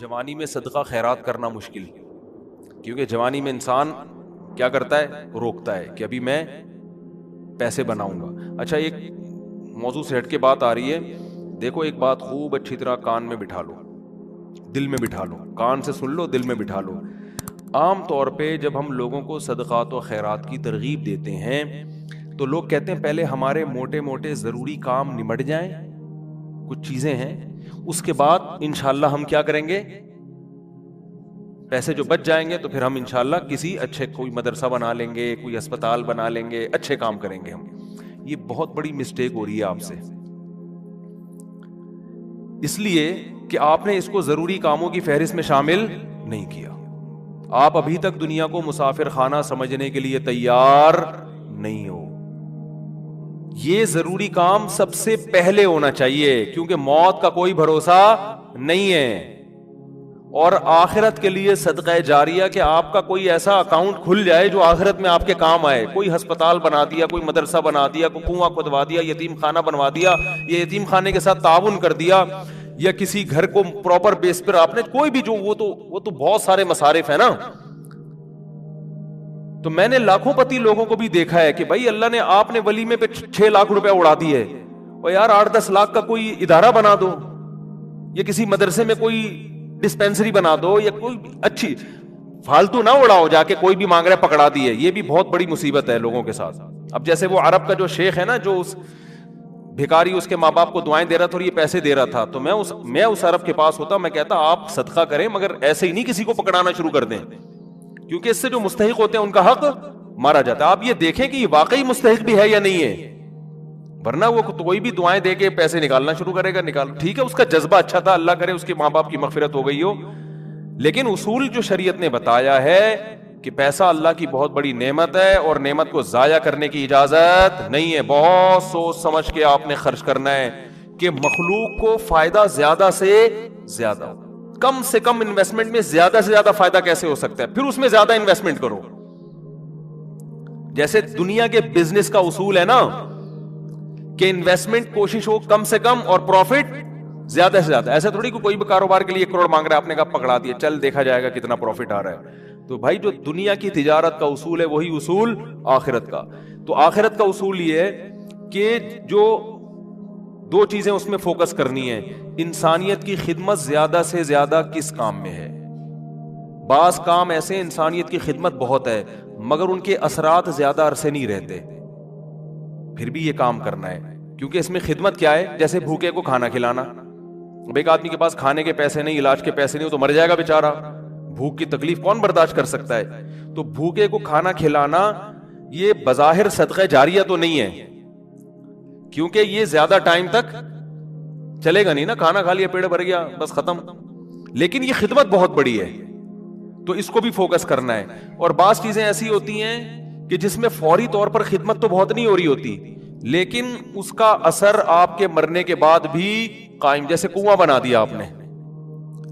جوانی میں صدقہ خیرات کرنا مشکل، کیونکہ جوانی میں انسان کیا کرتا ہے، روکتا ہے کہ ابھی میں پیسے بناؤں گا. اچھا ایک موضوع سے ہٹ کے بات آ رہی ہے، دیکھو ایک بات خوب اچھی طرح کان میں بٹھا لو، دل میں بٹھا لو، کان سے سن لو دل میں بٹھا لو. عام طور پہ جب ہم لوگوں کو صدقات و خیرات کی ترغیب دیتے ہیں تو لوگ کہتے ہیں پہلے ہمارے موٹے موٹے ضروری کام نمٹ جائیں، کچھ چیزیں ہیں، اس کے بعد انشاءاللہ ہم کیا کریں گے، پیسے جو بچ جائیں گے تو پھر ہم انشاءاللہ کسی اچھے کوئی مدرسہ بنا لیں گے، کوئی ہسپتال بنا لیں گے، اچھے کام کریں گے ہم. یہ بہت بڑی مسٹیک ہو رہی ہے آپ سے، اس لیے کہ آپ نے اس کو ضروری کاموں کی فہرست میں شامل نہیں کیا. آپ ابھی تک دنیا کو مسافر خانہ سمجھنے کے لیے تیار نہیں ہو. یہ ضروری کام سب سے پہلے ہونا چاہیے، کیونکہ موت کا کوئی بھروسہ نہیں ہے. اور آخرت کے لیے صدقہ جاریہ کہ آپ کا کوئی ایسا اکاؤنٹ کھل جائے جو آخرت میں آپ کے کام آئے. کوئی ہسپتال بنا دیا، کوئی مدرسہ بنا دیا، کوئی کنواں کھدوا دیا، یتیم خانہ بنوا دیا، یا یتیم خانے کے ساتھ تعاون کر دیا، یا کسی گھر کو پراپر بیس پر آپ نے کوئی بھی جو وہ تو بہت سارے مصارف ہیں نا. تو میں نے لاکھوں پتی لوگوں کو بھی دیکھا ہے کہ بھائی اللہ نے آپ نے ولیمے پہ 6 لاکھ روپے اڑا دیے، اور یار 8-10 لاکھ کا کوئی ادارہ بنا دو، یا کسی مدرسے میں کوئی ڈسپینسری بنا دو، یا کوئی اچھی فالتو نہ اڑاؤ جا کے کوئی بھی مانگ رہا ہے پکڑا دیے. یہ بھی بہت بڑی مصیبت ہے لوگوں کے ساتھ. اب جیسے وہ عرب کا جو شیخ ہے نا، جو اس بھکاری اس کے ماں باپ کو دعائیں دے رہا تھا اور یہ پیسے دے رہا تھا، تو میں اس عرب کے پاس ہوتا، میں کہتا آپ صدقہ کریں مگر ایسے ہی نہیں کسی کو پکڑانا شروع کر دیں، کیونکہ اس سے جو مستحق ہوتے ہیں ان کا حق مارا جاتا ہے. آپ یہ دیکھیں کہ یہ واقعی مستحق بھی ہے یا نہیں ہے، ورنہ وہ کوئی بھی دعائیں دے کے پیسے نکالنا شروع کرے گا. ٹھیک ہے اس کا جذبہ اچھا تھا، اللہ کرے اس کے ماں باپ کی مغفرت ہو گئی ہو، لیکن اصول جو شریعت نے بتایا ہے کہ پیسہ اللہ کی بہت بڑی نعمت ہے اور نعمت کو ضائع کرنے کی اجازت نہیں ہے. بہت سوچ سمجھ کے آپ نے خرچ کرنا ہے کہ مخلوق کو فائدہ زیادہ سے زیادہ ہو. کم سے کم انویسٹمنٹ میں زیادہ سے زیادہ فائدہ کیسے ہو سکتا ہے، پھر اس میں زیادہ انویسٹمنٹ کرو. جیسے دنیا کے بزنس کا اصول ہے نا کہ انویسٹمنٹ کوشش ہو کم سے کم اور پروفٹ زیادہ سے زیادہ. ایسا تھوڑی کوئی بھی کاروبار کے لیے 1 کروڑ مانگ رہا ہے، آپ نے کہا پکڑا دیا، چل دیکھا جائے گا کتنا پروفٹ آ رہا ہے. تو بھائی جو دنیا کی تجارت کا اصول ہے وہی اصول آخرت کا. تو آخرت کا اصول یہ ہے کہ جو 2 چیزیں اس میں فوکس کرنی ہے، انسانیت کی خدمت زیادہ سے زیادہ کس کام میں ہے. بعض کام ایسے انسانیت کی خدمت بہت ہے مگر ان کے اثرات زیادہ عرصے نہیں رہتے، پھر بھی یہ کام کرنا ہے، کیونکہ اس میں خدمت کیا ہے، جیسے بھوکے کو کھانا کھلانا. اب ایک آدمی کے پاس کھانے کے پیسے نہیں، علاج کے پیسے نہیں، وہ تو مر جائے گا بیچارہ. بھوک کی تکلیف کون برداشت کر سکتا ہے. تو بھوکے کو کھانا کھلانا یہ بظاہر صدقہ جاریہ تو نہیں ہے، کیونکہ یہ زیادہ ٹائم تک چلے گا نہیں نا، کھانا کھا لیا پیڑ بھر گیا بس ختم. لیکن یہ خدمت بہت بڑی ہے تو اس کو بھی فوکس کرنا ہے. اور بعض چیزیں ایسی ہوتی ہیں کہ جس میں فوری طور پر خدمت تو بہت نہیں ہو رہی ہوتی لیکن اس کا اثر آپ کے مرنے کے بعد بھی قائم. جیسے کنواں بنا دیا آپ نے،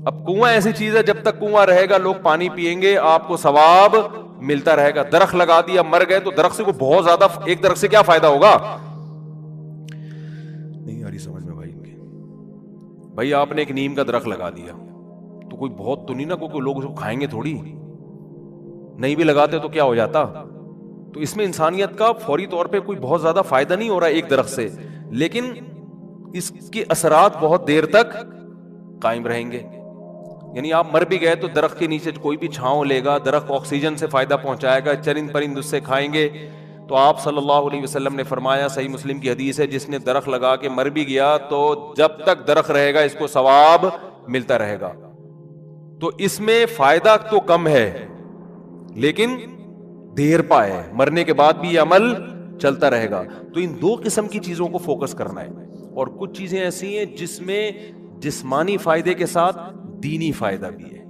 اب کنواں ایسی چیز ہے جب تک کنواں رہے گا لوگ پانی پئیں گے، آپ کو ثواب ملتا رہے گا. درخت لگا دیا مر گئے تو درخت سے کو بہت زیادہ، ایک درخت سے کیا فائدہ ہوگا، نہیں آ رہی سمجھ میں بھائی. بھائی آپ نے ایک نیم کا درخت لگا دیا تو کوئی بہت تو نہیں نا، کوئی لوگ اس کو کھائیں گے تھوڑی، نہیں بھی لگاتے تو کیا ہو جاتا. تو اس میں انسانیت کا فوری طور پہ کوئی بہت زیادہ فائدہ نہیں ہو رہا ایک درخت سے، لیکن اس کے اثرات بہت دیر تک قائم رہیں گے. یعنی آپ مر بھی گئے تو درخت کے نیچے کوئی بھی چھاؤں لے گا، درخت آکسیجن سے فائدہ پہنچائے گا، چرند پرند اس سے کھائیں گے. تو آپ صلی اللہ علیہ وسلم نے فرمایا، صحیح مسلم کی حدیث ہے، جس نے درخت لگا کے مر بھی گیا تو جب تک درخت رہے گا اس کو ثواب ملتا رہے گا. تو اس میں فائدہ تو کم ہے لیکن دیر پا ہے، مرنے کے بعد بھی یہ عمل چلتا رہے گا. تو ان 2 قسم کی چیزوں کو فوکس کرنا ہے. اور کچھ چیزیں ایسی ہیں جس میں جسمانی فائدے کے ساتھ دینی فائدہ بھی ہے،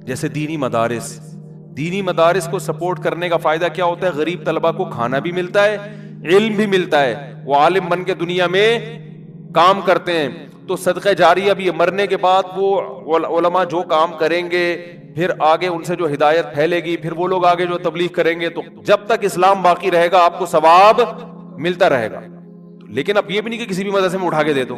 جیسے دینی مدارس کو سپورٹ کرنے کا فائدہ کیا ہوتا ہے، غریب طلبہ کو کھانا بھی ملتا ہے، علم بھی ملتا ہے، وہ عالم بن کے دنیا میں کام کرتے ہیں. تو صدقہ جاریہ بھی مرنے کے بعد وہ علماء جو کام کریں گے پھر آگے ان سے جو ہدایت پھیلے گی، پھر وہ لوگ آگے جو تبلیغ کریں گے، تو جب تک اسلام باقی رہے گا آپ کو ثواب ملتا رہے گا. لیکن اب یہ بھی نہیں کہ کسی بھی مدرسے میں اٹھا کے دے دو،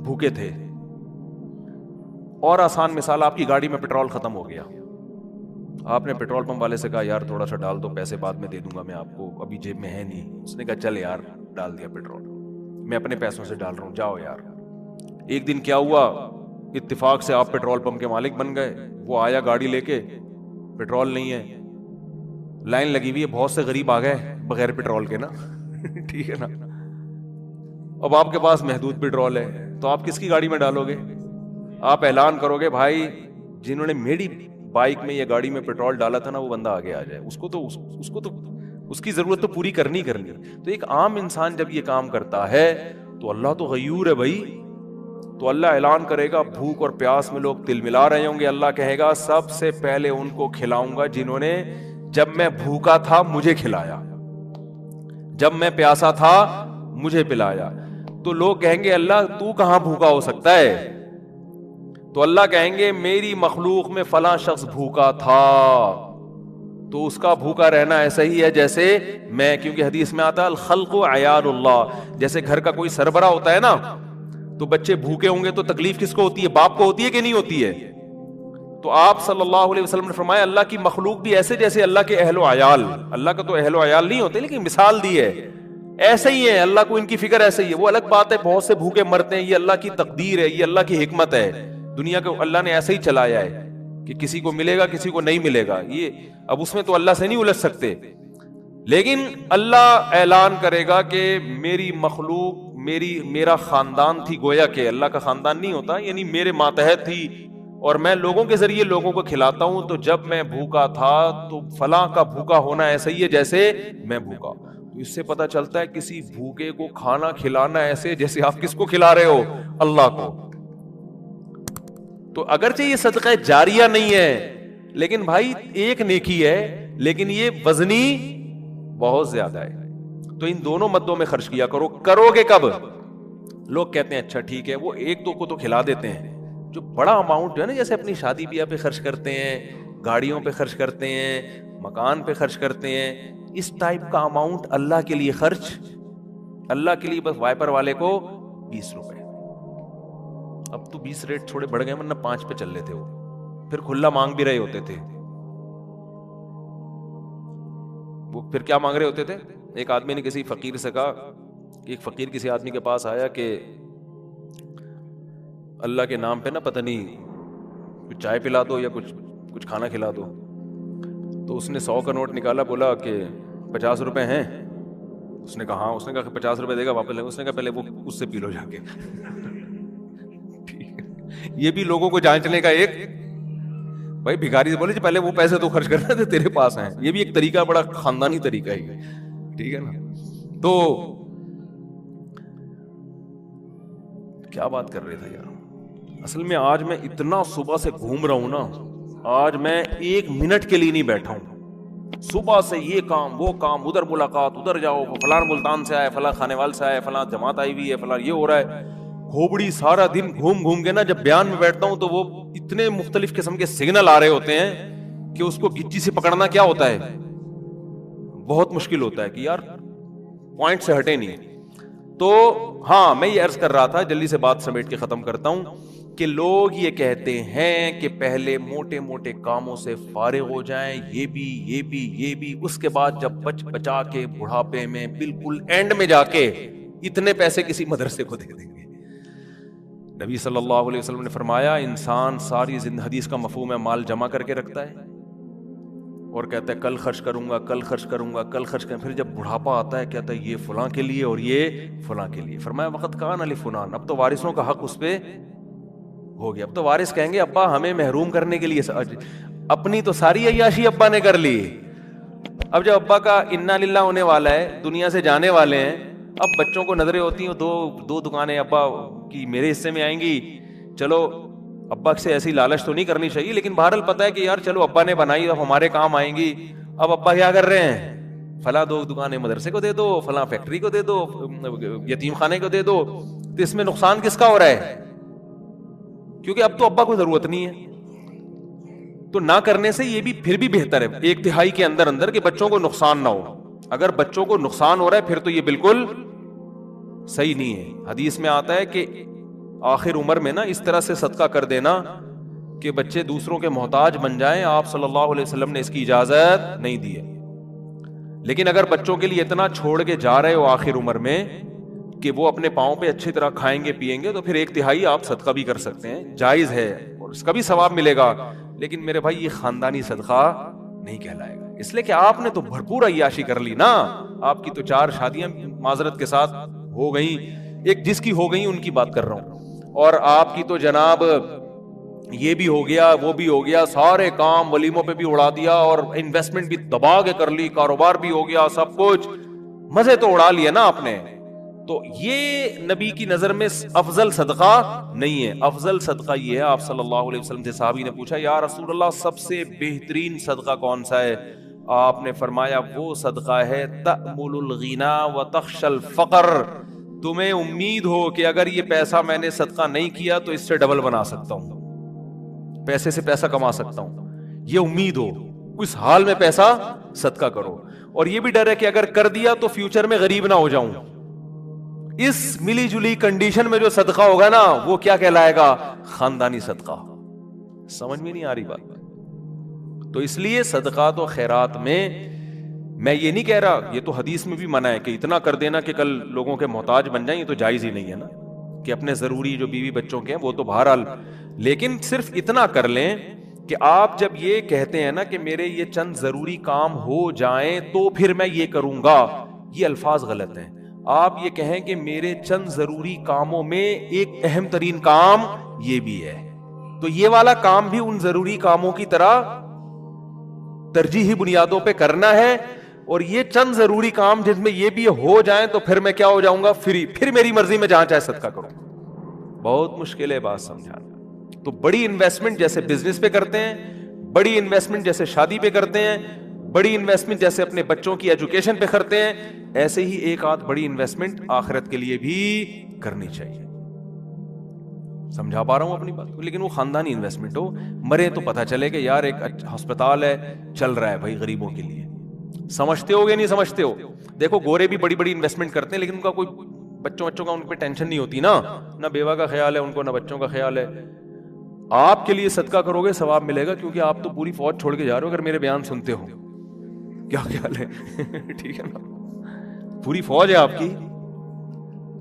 بھوکے تھے. اور آسان مثال, آپ کی گاڑی میں پیٹرول ختم ہو گیا, آپ نے پیٹرول پمپ والے سے کہا یار تھوڑا سا ڈال دو, پیسے بعد میں دے دوں گا میں آپ کو, ابھی جیب میں ہے نہیں. اس نے کہا چل یار ڈال دیا پیٹرول, میں اپنے پیسوں سے ڈال رہا ہوں, جاؤ یار. ایک دن کیا ہوا, اتفاق سے آپ پیٹرول پمپ کے مالک بن گئے. وہ آیا گاڑی لے کے, پیٹرول نہیں ہے, لائن لگی ہوئی ہے, بہت سے غریب آ گئے بغیر پیٹرول کے نا. ٹھیک ہے نا. اب آپ کے پاس محدود پیٹرول ہے تو آپ کس کی گاڑی میں ڈالو گے؟ آپ اعلان کرو گے بھائی جنہوں نے میری بائک میں یا گاڑی میں پیٹرول ڈالا تھا نا وہ بندہ آگے آ جائے, اس کو تو اس کی ضرورت تو پوری کرنی. تو ایک عام انسان جب یہ کام کرتا ہے تو اللہ تو غیور ہے بھائی. تو اللہ اعلان کرے گا, بھوک اور پیاس میں لوگ تل ملا رہے ہوں گے, اللہ کہے گا سب سے پہلے ان کو کھلاؤں گا جنہوں نے جب میں بھوکا تھا مجھے کھلایا, جب میں پیاسا تھا مجھے پلایا. تو لوگ کہیں گے اللہ تو کہاں بھوکا ہو سکتا ہے؟ تو اللہ کہیں گے میری مخلوق میں فلاں شخص بھوکا تھا, تو اس کا بھوکا رہنا ایسا ہی ہے جیسے میں, کیونکہ حدیث میں آتا ہے الخلق عیال اللہ. جیسے گھر کا کوئی سربراہ ہوتا ہے نا, تو بچے بھوکے ہوں گے تو تکلیف کس کو ہوتی ہے؟ باپ کو ہوتی ہے کہ نہیں ہوتی ہے؟ تو آپ صلی اللہ علیہ وسلم نے فرمایا اللہ کی مخلوق بھی ایسے جیسے اللہ کے اہل و عیال. اللہ کا تو اہل و عیال نہیں ہوتے لیکن مثال دی ہے, ایسے ہی ہے. اللہ کو ان کی فکر ایسے ہی ہے. وہ الگ بات ہے بہت سے بھوکے مرتے ہیں, یہ اللہ کی تقدیر ہے, یہ اللہ کی حکمت ہے. دنیا کو اللہ نے ایسے ہی چلایا ہے کہ کسی کو ملے گا کسی کو نہیں ملے گا. یہ اب اس میں تو اللہ سے نہیں الجھ سکتے. لیکن اللہ اعلان کرے گا کہ میری مخلوق میرا خاندان تھی, گویا کہ اللہ کا خاندان نہیں ہوتا, یعنی میرے ماتحت تھی, اور میں لوگوں کے ذریعے لوگوں کو کھلاتا ہوں. تو جب میں بھوکا تھا تو فلاں کا بھوکا ہونا ایسا ہی ہے جیسے میں بھوکا. تو اس سے پتہ چلتا ہے کسی بھوکے کو کھانا کھلانا ایسے جیسے آپ کس کو کھلا رہے ہو؟ اللہ کو. تو اگرچہ یہ صدقہ جاریہ نہیں ہے لیکن بھائی ایک نیکی ہے, لیکن یہ وزنی بہت زیادہ ہے. تو ان دونوں مدوں میں خرچ کیا کرو. کرو گے کب؟ لوگ کہتے ہیں اچھا ٹھیک ہے وہ ایک دو کو تو کھلا دیتے ہیں, جو بڑا اماؤنٹ جو ہے نا, جیسے اپنی شادی بیاہ پہ خرچ کرتے ہیں, گاڑیوں پہ خرچ کرتے ہیں, مکان پہ خرچ کرتے ہیں, اس ٹائپ کا اماؤنٹ اللہ کے لیے خرچ, اللہ کے لیے بس وائپر والے کو 20 روپے. اب تو 20 ریٹ تھوڑے بڑھ گئے ورنہ 5 پہ چل رہے تھے, وہ پھر کھلا مانگ بھی رہے ہوتے تھے. وہ پھر کیا مانگ رہے ہوتے تھے؟ ایک آدمی نے کسی فقیر سے کہا کہ ایک فقیر کسی آدمی کے پاس آیا کہ اللہ کے نام پہ نا پتہ نہیں کچھ چائے پلا دو یا کچھ کھانا کھلا دو. تو اس نے 100 کا نوٹ نکالا, بولا کہ 50 روپے ہیں. اس نے کہا ہاں. اس نے کہا کہ 50 روپے دے گا واپس لے. اس نے کہا پہلے وہ اس سے پی لو جا کے. یہ بھی لوگوں کو جانچنے کا ایک, بھائی بھکاری سے بولے پہلے وہ پیسے تو خرچ کرنا تھے تیرے پاس ہیں. یہ بھی ایک طریقہ, بڑا خاندانی طریقہ ہے, ٹھیک ہے نا. تو کیا بات کر رہے تھے یار, اصل میں آج میں اتنا صبح سے گھوم رہا ہوں نا, آج میں 1 منٹ کے لیے نہیں بیٹھا ہوں. صبح سے یہ کام وہ کام, ادھر ملاقات, ادھر جاؤ, فلاں ملتان سے آئے, فلاں کھانے وال سے آئے, فلاں جماعت آئی ہوئی ہے, فلاں یہ ہو رہا ہے. کھوبڑی سارا دن گھوم کے نا جب بیان میں بیٹھتا ہوں تو وہ اتنے مختلف قسم کے سگنل آ رہے ہوتے ہیں کہ اس کو گچی سے پکڑنا کیا ہوتا ہے, بہت مشکل ہوتا ہے کہ یار پوائنٹ سے ہٹے نہیں. تو ہاں میں یہ عرض کر رہا تھا, جلدی سے بات سمیٹ کے ختم کرتا ہوں, کہ لوگ یہ کہتے ہیں کہ پہلے موٹے موٹے کاموں سے فارغ ہو جائیں, یہ بھی, اس کے بعد جب بچا کے بڑھاپے میں بالکل اینڈ میں جا کے اتنے پیسے کسی مدرسے کو دے دیں گے. نبی صلی اللہ علیہ وسلم نے فرمایا انسان ساری زندگی, حدیث کا مفہوم ہے, مال جمع کر کے رکھتا ہے اور کہتا ہے کل خرچ کروں گا, کل خرچ کروں گا, کل خرچ کروں گا. پھر جب بڑھاپا آتا ہے کہتا ہے یہ فلاں کے لیے اور یہ فلاں کے لیے. فرمایا وقت کان علی فلان, اب تو وارثوں کا حق اس پہ ہو گیا. اب تو وارث کہیں گے ابا ہمیں محروم کرنے کے لیے, اپنی تو ساری عیاشی ابا نے کر لی. اب جب ابا کا انا للہ ہونے والا ہے, دنیا سے جانے والے ہیں, اب بچوں کو نظریں ہوتی ہیں دو دکانیں ابا کی میرے حصے میں آئیں گی. چلو ابا سے ایسی لالچ تو نہیں کرنی چاہیے, لیکن بہرحال پتہ ہے کہ یار چلو ابا نے بنائی, اب ہمارے کام آئیں گی. اب ابا کیا کر رہے ہیں, فلاں 2 دکانیں مدرسے کو دے دو, فلاں فیکٹری کو دے دو, یتیم خانے کو دے دو. تو اس میں نقصان کس کا ہو رہا ہے؟ کیونکہ اب تو ابا کو ضرورت نہیں ہے. تو نہ کرنے سے یہ بھی پھر بھی بہتر ہے 1/3 کے اندر کہ بچوں کو نقصان نہ ہو. اگر بچوں کو نقصان ہو رہا ہے پھر تو یہ بالکل صحیح نہیں ہے. حدیث میں آتا ہے کہ آخر عمر میں نا اس طرح سے صدقہ کر دینا کہ بچے دوسروں کے محتاج بن جائیں. آپ صلی اللہ علیہ وسلم نے اس کی اجازت نہیں دی ہے. لیکن اگر بچوں کے لیے اتنا چھوڑ کے جا رہے ہو آخر عمر میں کہ وہ اپنے پاؤں پہ اچھی طرح کھائیں گے پیئیں گے, تو پھر 1/3 آپ صدقہ بھی کر سکتے ہیں, جائز ہے اور اس کا بھی ثواب ملے گا. لیکن میرے بھائی یہ خاندانی صدقہ نہیں کہلائے گا, اس لیے کہ آپ نے تو بھرپور عیاشی کر لی نا. آپ کی تو 4 شادیاں معذرت کے ساتھ ہو گئیں, ایک جس کی ہو گئی ان کی بات کر رہا ہوں, اور آپ کی تو جناب یہ بھی ہو گیا وہ بھی ہو گیا, سارے کام ولیموں پہ بھی اڑا دیا اور انویسٹمنٹ بھی دبا کے کر لی, کاروبار بھی ہو گیا, سب کچھ مزے تو اڑا لیے نا آپ نے. تو یہ نبی کی نظر میں افضل صدقہ نہیں ہے. افضل صدقہ یہ ہے, آپ صلی اللہ علیہ وسلم سے صحابی نے پوچھا یا رسول اللہ سب سے بہترین صدقہ کون سا ہے؟ آپ نے فرمایا وہ صدقہ ہے تأمل الغنا وتخشى الفقر, تمہیں امید ہو کہ اگر یہ پیسہ میں نے صدقہ نہیں کیا تو اس سے ڈبل بنا سکتا ہوں, پیسے سے پیسہ کما سکتا ہوں, یہ امید ہو, اس حال میں پیسہ صدقہ کرو. اور یہ بھی ڈر ہے کہ اگر کر دیا تو فیوچر میں غریب نہ ہو جاؤں. اس ملی جلی کنڈیشن میں جو صدقہ ہوگا نا وہ کیا کہلائے گا؟ خاندانی صدقہ. سمجھ میں نہیں آ رہی بات؟ تو اس لیے صدقات و خیرات میں یہ نہیں کہہ رہا, یہ تو حدیث میں بھی منع ہے کہ اتنا کر دینا کہ کل لوگوں کے محتاج بن جائیں, یہ تو جائز ہی نہیں ہے نا, کہ اپنے ضروری جو بیوی بچوں کے ہیں وہ تو بہرحال, لیکن صرف اتنا کر لیں کہ آپ جب یہ کہتے ہیں نا کہ میرے یہ چند ضروری کام ہو جائیں تو پھر میں یہ کروں گا, یہ الفاظ غلط ہیں. آپ یہ کہیں کہ میرے چند ضروری کاموں میں ایک اہم ترین کام یہ بھی ہے, تو یہ والا کام بھی ان ضروری کاموں کی طرح ترجیحی بنیادوں پہ کرنا ہے, اور یہ چند ضروری کام جس میں یہ بھی ہو جائیں تو پھر میں کیا ہو جاؤں گا؟ فری, پھر میری مرضی میں جہاں چاہے صدقہ کروں. بہت مشکل ہے بات سمجھانا. تو بڑی انویسٹمنٹ جیسے بزنس پہ کرتے ہیں, بڑی انویسٹمنٹ جیسے شادی پہ کرتے ہیں, بڑی انویسٹمنٹ جیسے اپنے بچوں کی ایجوکیشن پہ کرتے ہیں, ایسے ہی ایک آدھ بڑی انویسٹمنٹ آخرت کے لیے بھی کرنی چاہیے. سمجھا پا رہا ہوں اپنی بات کو؟ لیکن وہ خاندانی انویسٹمنٹ ہو, مرے تو پتہ چلے کہ یار ایک ہسپتال ہے چل رہا ہے بھائی غریبوں کے لیے. سمجھتے ہو گے نہیں سمجھتے ہو؟ دیکھو گورے بھی بڑی بڑی انویسٹمنٹ کرتے ہیں لیکن ان کا کوئی بچوں کا ان پہ ٹینشن نہیں ہوتی نا, نہ بیوہ کا خیال ہے ان کو, نہ بچوں کا خیال ہے. آپ کے لیے صدقہ کرو گے ثواب ملے گا, کیونکہ آپ تو پوری فوج چھوڑ کے جا رہے ہو اگر میرے بیان سنتے ہو. کیا خیال ہے؟ ٹھیک ہے نا, پوری فوج ہے آپ کی.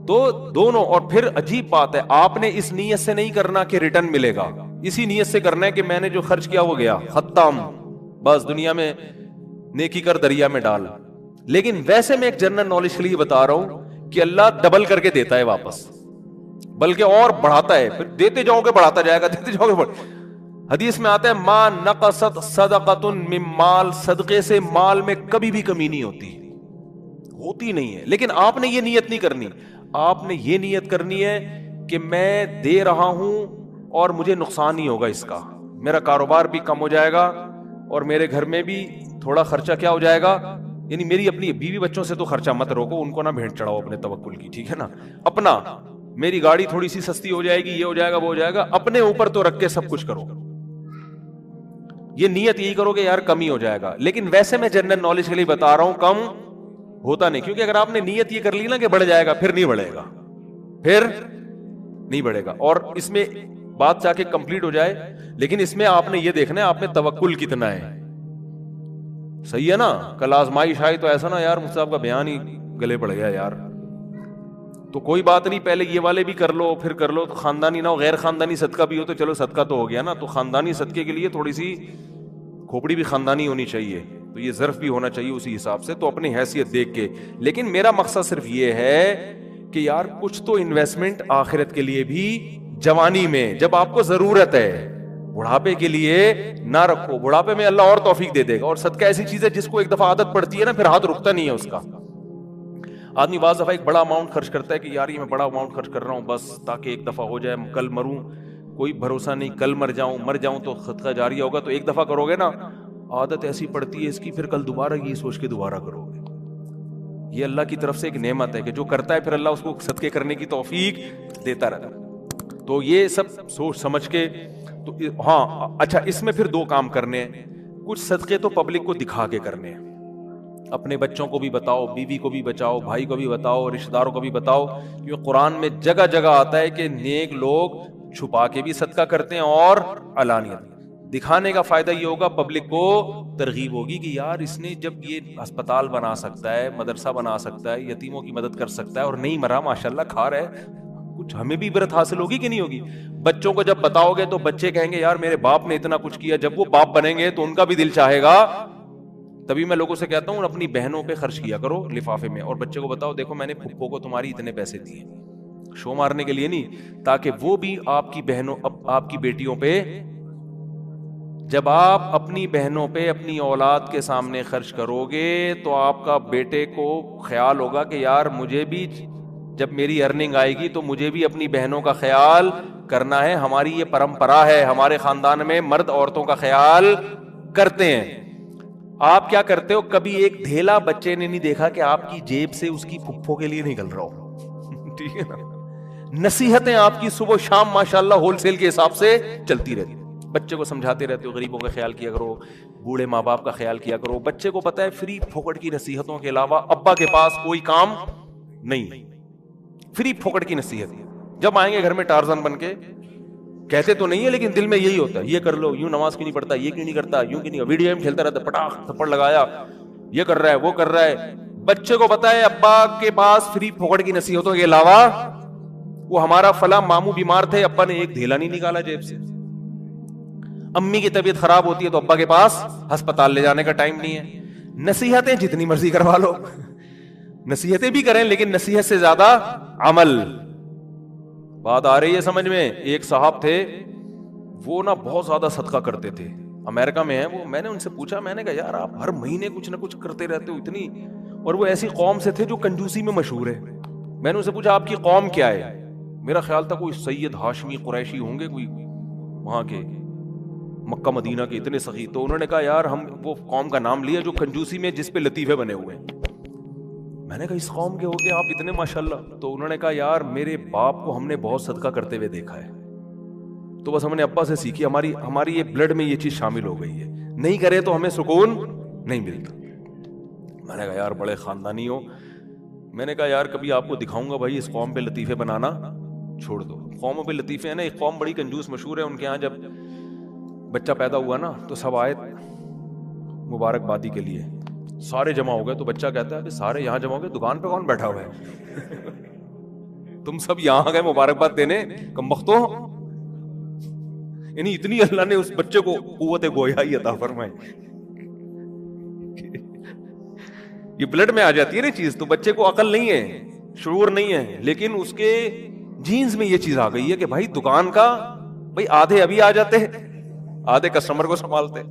تو دونوں, اور پھر عجیب بات ہے آپ نے اس نیت سے نہیں کرنا کہ ریٹرن ملے گا, اسی نیت سے کرنا ہے کہ میں نے جو خرچ کیا وہ گیا, ختم, بس دنیا میں نیکی کر دریا میں ڈال. لیکن ویسے میں ایک جنرل نالج کے لیے بتا رہا ہوں کہ اللہ ڈبل کر کے دیتا ہے واپس, بلکہ اور بڑھاتا ہے, پھر دیتے جاؤ گے بڑھاتا جائے گا, دیتے جاؤ گے. حدیث میں آتا ہے ما نقصت صدقۃ من مال, صدقے سے مال میں کبھی بھی کمی نہیں ہوتی نہیں ہے. لیکن آپ نے یہ نیت نہیں کرنی, آپ نے یہ نیت کرنی ہے کہ میں دے رہا ہوں اور مجھے نقصان نہیں ہوگا اس کا, میرا کاروبار بھی کم ہو جائے گا اور میرے گھر میں بھی تھوڑا خرچہ کیا ہو جائے گا. یعنی میری اپنی بیوی بچوں سے تو خرچہ مت روکو, ان کو نہ بھیڑ چڑھاؤ اپنے توکل کی, ٹھیک ہے نا. اپنا, میری گاڑی تھوڑی سی سستی ہو جائے گی, یہ ہو جائے گا وہ ہو جائے گا, اپنے اوپر تو رکھ کے سب کچھ کرو. یہ نیت یہی کرو کہ یار کمی ہو جائے گا. لیکن ویسے میں جنرل نالج کے لیے بتا رہا ہوں کم ہوتا نہیں, کیونکہ اگر آپ نے نیت یہ کر لی نا کہ بڑھ جائے گا, پھر نہیں بڑھے گا, پھر نہیں بڑھے گا. اور اس میں بات جا کے کمپلیٹ ہو جائے, لیکن اس میں آپ نے یہ دیکھنا ہے آپ میں توکل کتنا ہے. صحیح ہے نا. کل آزمائش آئی تو ایسا نا یار مجھ سے آپ کا بیان ہی گلے پڑ گیا یار, تو کوئی بات نہیں, پہلے یہ والے بھی کر لو پھر کر لو, تو خاندانی نہ ہو, غیر خاندانی صدقہ بھی ہو تو چلو صدقہ تو ہو گیا نا. تو خاندانی صدقے کے لیے تھوڑی سی کھوپڑی بھی خاندانی ہونی چاہیے, تو یہ ظرف بھی ہونا چاہیے اسی حساب سے, تو اپنی حیثیت دیکھ کے. لیکن میرا مقصد صرف یہ ہے کہ یار کچھ تو انویسٹمنٹ آخرت کے لیے بھی جوانی میں جب آپ کو ضرورت ہے, بڑھاپے کے لیے نہ رکھو. بڑھاپے میں اللہ اور توفیق دے دے گا. اور صدقہ ایسی چیز ہے جس کو ایک دفعہ عادت پڑتی ہے نا پھر ہاتھ رکتا نہیں ہے اس کا. آدمی بعض دفعہ ایک بڑا اماؤنٹ خرچ کرتا ہے کہ یار یہ میں بڑا اماؤنٹ خرچ کر رہا ہوں بس تاکہ ایک دفعہ ہو جائے, کل مروں کوئی بھروسہ نہیں, کل مر جاؤں تو صدقہ جاریہ ہوگا. تو ایک دفعہ کرو گے نا, عادت ایسی پڑتی ہے اس کی, پھر کل دوبارہ یہ سوچ کے دوبارہ کرو گے. یہ اللہ کی طرف سے ایک نعمت ہے کہ جو کرتا ہے پھر اللہ اس کو صدقے کرنے کی توفیق دیتا رہتا. تو یہ سب سوچ سمجھ کے. تو ہاں اچھا, اس میں پھر 2 کام کرنے ہیں. کچھ صدقے تو پبلک کو دکھا کے کرنے ہیں, اپنے بچوں کو بھی بتاؤ, بیوی کو بھی بچاؤ, بھائی کو بھی بتاؤ, رشتہ داروں کو بھی بتاؤ, کیونکہ قرآن میں جگہ جگہ آتا ہے کہ نیک لوگ چھپا کے بھی صدقہ کرتے ہیں اور علانیت. دکھانے کا فائدہ یہ ہوگا, پبلک کو ترغیب ہوگی کہ یار اس نے جب یہ ہسپتال بنا سکتا ہے, مدرسہ بنا سکتا ہے, یتیموں کی مدد کر سکتا ہے اور نہیں مرا, ماشاءاللہ کھا رہا ہے, کچھ ہمیں بھی عبرت حاصل ہوگی کہ نہیں ہوگی. بچوں کو جب بتاؤ گے تو بچے کہیں گے یار میرے باپ نے اتنا کچھ کیا, جب وہ باپ بنیں گے تو ان کا بھی دل چاہے گا. تبھی میں لوگوں سے کہتا ہوں اپنی بہنوں پہ خرچ کیا کرو لفافے میں, اور بچے کو بتاؤ دیکھو میں نے پھپھو کو تمہاری اتنے پیسے دیے, شو مارنے کے لیے نہیں, تاکہ وہ بھی آپ کی بہنوں, آپ کی بیٹیوں پہ, جب آپ اپنی بہنوں پہ اپنی اولاد کے سامنے خرچ کرو گے تو آپ کا بیٹے کو خیال ہوگا کہ یار مجھے بھی جب میری ارننگ آئے گی تو مجھے بھی اپنی بہنوں کا خیال کرنا ہے. ہماری یہ پرمپرا ہے, ہمارے خاندان میں مرد عورتوں کا خیال کرتے ہیں. آپ کیا کرتے ہو, کبھی ایک دھیلا بچے نے نہیں دیکھا کہ آپ کی جیب سے اس کی پھپھو کے لیے نکل رہا ہو, ٹھیک ہے نا. نصیحتیں آپ کی صبح شام ماشاءاللہ ہول سیل کے حساب سے چلتی رہتی. بچے کو سمجھاتے رہتے ہو غریبوں کا خیال کیا کرو, بوڑھے ماں باپ کا خیال کیا کرو. بچے کو پتا ہے فری پھوکٹ کی نصیحتوں کے علاوہ ابا کے پاس کوئی کام نہیں, فری پھوکٹ کی نصیحت. جب آئیں گے گھر میں ٹارزن بن کے, کہتے تو نہیں ہے لیکن دل میں یہی ہوتا ہے, یہ کر لو, یوں نماز کیوں نہیں پڑھتا, یہ کیوں نہیں کرتا, یوں کیوں نہیں, ویڈیو گیم کھیلتا رہتا, پٹاخ تھپڑ لگایا, یہ کر رہا ہے وہ کر رہا ہے. بچے کو پتا ہے ابا کے پاس فری پھوکٹ کی نصیحتوں کے علاوہ, وہ ہمارا فلاں ماموں بیمار تھے, ابا نے ایک دھیلا نہیں نکالا جیب سے. امی کی طبیعت خراب ہوتی ہے تو ابا کے پاس ہسپتال لے جانے کا ٹائم نہیں ہے. نصیحتیں جتنی مرضی کروا لو, نصیحتیں بھی کریں لیکن نصیحت سے زیادہ عمل. بات آ رہی ہے سمجھ میں. ایک صاحب تھے, وہ نا بہت زیادہ صدقہ کرتے تھے, امریکہ میں ہیں وہ. میں نے ان سے پوچھا, میں نے کہا یار آپ ہر مہینے کچھ نہ کچھ کرتے رہتے ہو اتنی, اور وہ ایسی قوم سے تھے جو کنجوسی میں مشہور ہے. میں نے ان سے پوچھا آپ کی قوم کیا ہے, میرا خیال تھا کوئی سید ہاشمی قریشی ہوں گے, کوئی وہاں کے مکہ مدینہ کے اتنے سخی. تو انہوں نے کہا یار ہم وہ قوم کا نام لیا جو کنجوسی میں جس پہ لطیفے بنے ہوئے ہیں. میں نے کہا اس قوم کے ہو کے آپ اتنے ماشاءاللہ. تو انہوں نے کہا یار میرے باپ کو ہم نے بہت صدقہ کرتے ہوئے دیکھا ہے, تو بس ہم نے ابا سے سیکھی, ہماری یہ بلڈ میں یہ چیز شامل ہو گئی ہے, نہیں کرے تو ہمیں سکون نہیں ملتا. میں نے کہا یار بڑے خاندانی ہو. میں نے کہا یار کبھی آپ کو دکھاؤں گا بھائی اس قوم پہ لطیفے بنانا چھوڑ دو. قوموں پہ لطیفے ہیں نا, ایک قوم بڑی کنجوس مشہور ہے, ان کے ہاں جب بچہ پیدا ہوا نا تو سب آئے مبارکبادی کے لیے, سارے جمع ہو گئے. تو بچہ کہتا ہے کہ سارے یہاں جمع ہو گئے, دکان پہ کون بیٹھا ہوا ہے, تم سب یہاں گئے مبارکباد دینے کمبختوں. یعنی اتنی اللہ نے اس بچے کو قوت گویائی عطا فرمائی, یہ بلڈ میں آ جاتی ہے نا چیز. تو بچے کو عقل نہیں ہے, شعور نہیں ہے, لیکن اس کے جینز میں یہ چیز آ گئی ہے کہ بھائی دکان کا بھائی آدھے ابھی آ جاتے ہیں, آدھے کسٹمر کو سنبھالتے.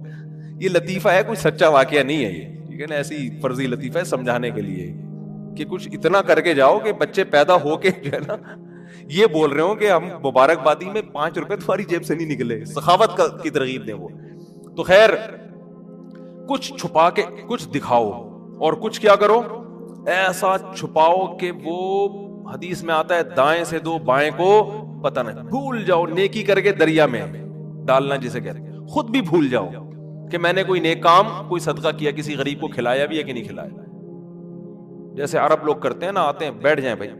یہ لطیفہ ہے, کوئی سچا واقعہ نہیں ہے یہ, ٹھیک ہے نا, ایسی فرضی لطیفہ ہے سمجھانے کے لیے کہ کچھ اتنا کر کے جاؤ کہ بچے پیدا ہو کے جو ہے نا یہ بول رہے ہوں کہ ہم مبارکبادی میں 5 روپے تمہاری جیب سے نہیں نکلے. سخاوت کی ترغیب دیں وہ. تو خیر کچھ چھپا کے کچھ دکھاؤ, اور کچھ کیا کرو ایسا چھپاؤ کہ وہ حدیث میں آتا ہے دائیں سے دو بائیں کو پتہ نہیں. بھول جاؤ, نیکی کر کے دریا میں ڈالنا جسے کہتے ہیں, خود بھی بھول جاؤ کہ میں نے کوئی نیک کام, کوئی صدقہ کیا, کسی غریب کو کھلایا بھی ہے کہ نہیں کھلایا. جیسے عرب لوگ کرتے ہیں نا, آتے ہیں بیٹھ جائیں بھائی,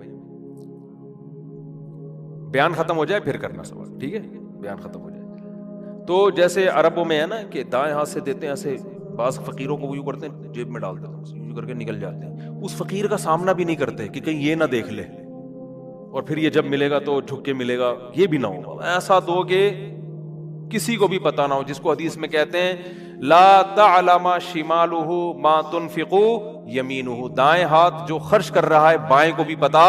بیان ختم ہو جائے پھر کرنا سوال, ٹھیک ہے, بیان ختم ہو جائے. تو جیسے عربوں میں ہے نا کہ دائیں ہاتھ سے دیتے ہیں ایسے, بعض فقیروں کو وہ یوں کرتے ہیں جیب میں ڈال دیتے ہیں, یوں کر کے نکل جاتے ہیں. اس فقیر کا سامنا بھی نہیں کرتے کہ کہیں یہ نہ دیکھ لے, اور پھر یہ جب ملے گا تو جھک کے ملے گا, یہ بھی نہ ہو. ایسا دو کہ کسی کو بھی پتا نہ ہو, جس کو حدیث میں کہتے ہیں لا تعلم شمالہ ما تنفق یمینہ, دائیں ہاتھ جو خرچ کر رہا ہے بائیں کو بھی پتا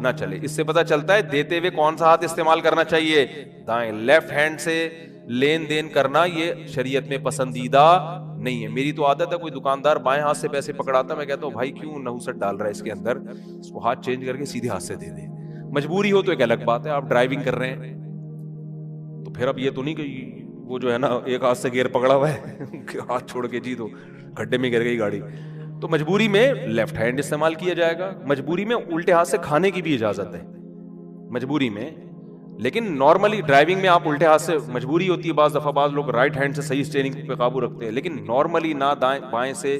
نہ چلے. اس سے پتا چلتا ہے دیتے ہوئے کون سا ہاتھ استعمال کرنا چاہیے, دائیں. لیفٹ ہینڈ سے لین دین کرنا یہ شریعت میں پسندیدہ نہیں ہے. میری تو عادت ہے, کوئی دکاندار بائیں ہاتھ سے پیسے پکڑاتا, میں کہتا ہوں بھائی کیوں نحوست ڈال رہا ہے اس کے اندر, اس کو ہاتھ چینج کر کے سیدھے ہاتھ سے دے دے. مجبوری ہو تو ایک الگ بات ہے, آپ ڈرائیونگ کر رہے ہیں تو پھر اب یہ تو نہیں کہ وہ جو ہے نا ایک ہاتھ سے گیئر پکڑا ہوا ہے ہاتھ چھوڑ کے جی تو گڈھے میں گر گئی گاڑی. تو مجبوری میں لیفٹ ہینڈ استعمال کیا جائے گا. مجبوری میں الٹے ہاتھ سے کھانے کی بھی اجازت ہے مجبوری میں, لیکن نارملی ڈرائیونگ میں آپ الٹے ہاتھ سے, مجبوری ہوتی ہے بعض دفعہ, بعض لوگ رائٹ ہینڈ سے صحیح اسٹیئرنگ پہ قابو رکھتے ہیں, لیکن نارملی نہ دائیں بائیں سے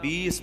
20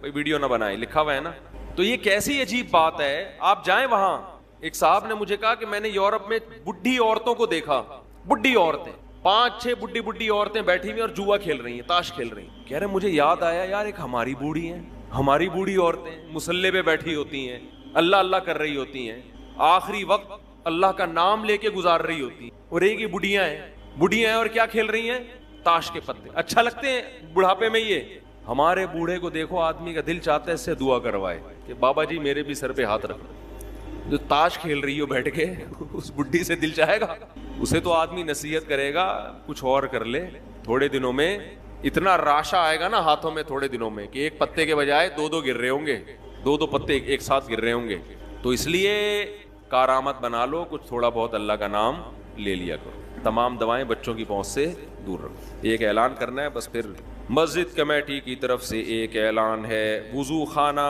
کوئی ویڈیو نہ بنائے, لکھا ہوا ہے نا. تو یہ کیسی عجیب بات ہے. آپ جائیں وہاں, ایک صاحب نے مجھے کہا کہ میں نے یورپ میں بڈھی عورتوں کو دیکھا, بڈھی عورتیں 5-6 بڈھی عورتیں بیٹھی ہوئی اور جوا کھیل رہی ہیں, تاش کھیل رہی ہیں. کہہ رہے مجھے یاد آیا یار, ایک ہماری بوڑھی ہیں, ہماری بوڑھی عورتیں مصلے پہ بیٹھی ہوتی ہیں, اللہ اللہ کر رہی ہوتی ہیں, آخری وقت اللہ کا نام لے کے گزار رہی ہوتی ہیں, اور ایک ہی بڑھیاں ہیں اور کیا کھیل رہی ہیں, تاش کے پتے. اچھا لگتے ہیں بڑھاپے میں یہ. ہمارے بوڑھے کو دیکھو, آدمی کا دل چاہتا ہے اس سے دعا کروائے کہ بابا جی میرے بھی سر پہ ہاتھ رکھ. جو تاش کھیل رہی ہو بیٹھ کے, اس بڈھی سے دل چاہے گا؟ اسے تو آدمی نصیحت کرے گا کچھ اور کر لے. تھوڑے دنوں میں اتنا راشا آئے گا نا ہاتھوں میں, تھوڑے دنوں میں, کہ ایک پتے کے بجائے 2 گر رہے ہوں گے, 2 پتے ایک ساتھ گر رہے ہوں گے. تو اس لیے کارآمد بنا لو, کچھ تھوڑا بہت اللہ کا نام لے لیا کرو. تمام دوائیں بچوں کی پہنچ سے دور رکھو. ایک اعلان کرنا ہے بس. پھر مسجد کمیٹی کی طرف سے ایک اعلان ہے, وضو خانہ,